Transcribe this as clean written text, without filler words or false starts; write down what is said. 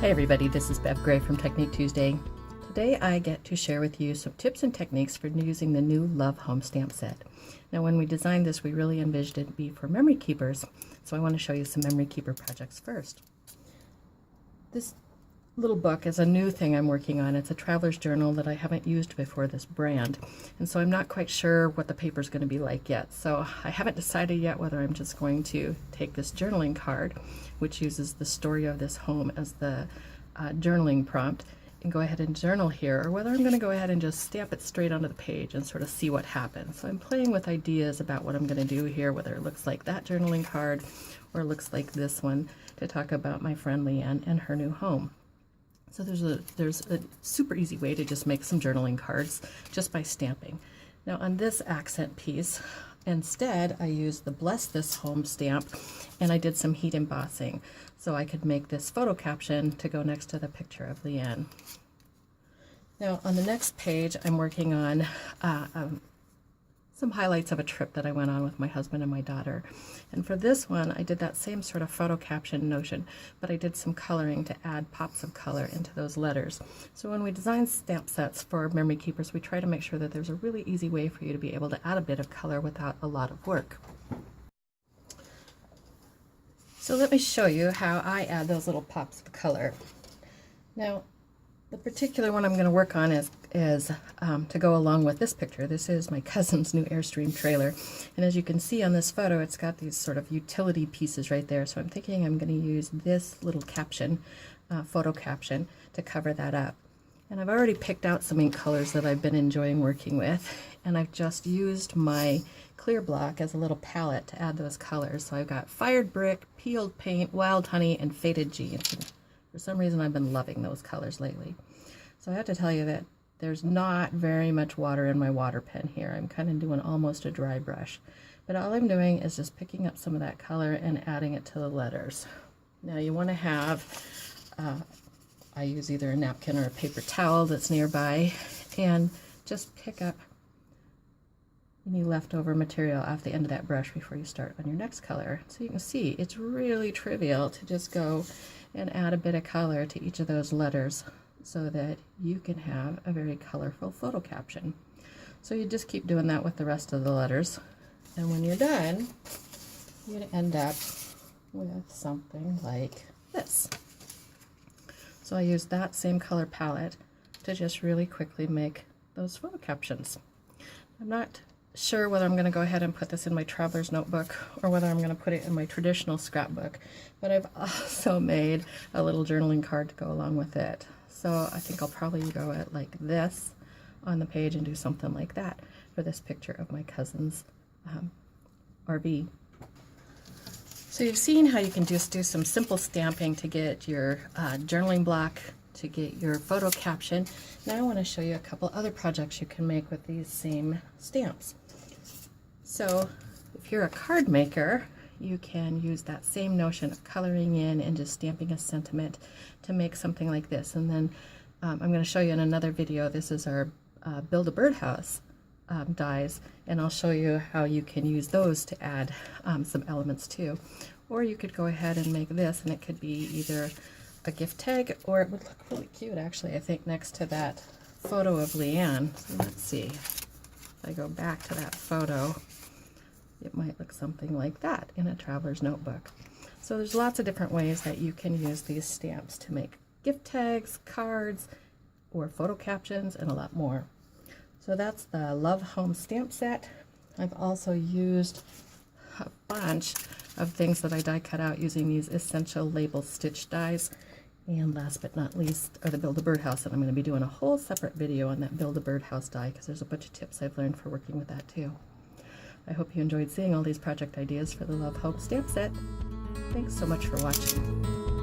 Hey everybody, this is Bev Gray from Technique Tuesday. Today I get to share with you some tips and techniques for using the new Love Home stamp set. Now when we designed this, we really envisioned it to be for memory keepers, so I want to show you some memory keeper projects first. This little book is a new thing I'm working on. It's a traveler's journal that I haven't used before this brand, and so I'm not quite sure what the paper is going to be like yet. So I haven't decided yet whether I'm just going to take this journaling card, which uses the story of this home as the journaling prompt, and go ahead and journal here, or whether I'm going to go ahead and just stamp it straight onto the page and sort of see what happens. So I'm playing with ideas about what I'm going to do here, whether it looks like that journaling card or looks like this one, to talk about my friend Leanne and her new home. So there's a super easy way to just make some journaling cards just by stamping. Now on this accent piece, instead I used the Bless This Home stamp, and I did some heat embossing so I could make this photo caption to go next to the picture of Leanne. Now on the next page I'm working on some highlights of a trip that I went on with my husband and my daughter. And for this one, I did that same sort of photo caption notion, but I did some coloring to add pops of color into those letters. So when we design stamp sets for memory keepers, we try to make sure that there's a really easy way for you to be able to add a bit of color without a lot of work. So let me show you how I add those little pops of color. Now, the particular one I'm going to work on is to go along with this picture. This is my cousin's new Airstream trailer, and as you can see on this photo, it's got these sort of utility pieces right there. So I'm thinking I'm going to use this little caption, photo caption, to cover that up. And I've already picked out some ink colors that I've been enjoying working with, and I've just used my clear block as a little palette to add those colors. So I've got Fired Brick, Peeled Paint, Wild Honey, and Faded Jeans. For some reason, I've been loving those colors lately. So I have to tell you that there's not very much water in my water pen here. I'm kind of doing almost a dry brush. But all I'm doing is just picking up some of that color and adding it to the letters. Now you want to have, I use either a napkin or a paper towel that's nearby, and just pick up any leftover material off the end of that brush before you start on your next color. So you can see it's really trivial to just go and add a bit of color to each of those letters so that you can have a very colorful photo caption. So you just keep doing that with the rest of the letters, and when you're done, you're going to end up with something like this. So I use that same color palette to just really quickly make those photo captions. I'm not sure whether I'm going to go ahead and put this in my traveler's notebook or whether I'm going to put it in my traditional scrapbook, but I've also made a little journaling card to go along with it. So I think I'll probably go at like this on the page and do something like that for this picture of my cousin's RV. So you've seen how you can just do some simple stamping to get your journaling block, to get your photo caption. Now I want to show you a couple other projects you can make with these same stamps. So if you're a card maker, you can use that same notion of coloring in and just stamping a sentiment to make something like this. And then I'm going to show you in another video, this is our Build a Birdhouse dies, and I'll show you how you can use those to add some elements too. Or you could go ahead and make this, and it could be either a gift tag, or it would look really cute actually, I think, next to that photo of Leanne. So let's see, if I go back to that photo, it might look something like that in a traveler's notebook. So there's lots of different ways that you can use these stamps to make gift tags, cards, or photo captions, and a lot more. So that's the Love Home stamp set. I've also used a bunch of things that I die cut out using these Essential Label Stitch dies. And last but not least are the Build a Birdhouse, and I'm going to be doing a whole separate video on that Build a Birdhouse die because there's a bunch of tips I've learned for working with that too. I hope you enjoyed seeing all these project ideas for the Love Home stamp set. Thanks so much for watching.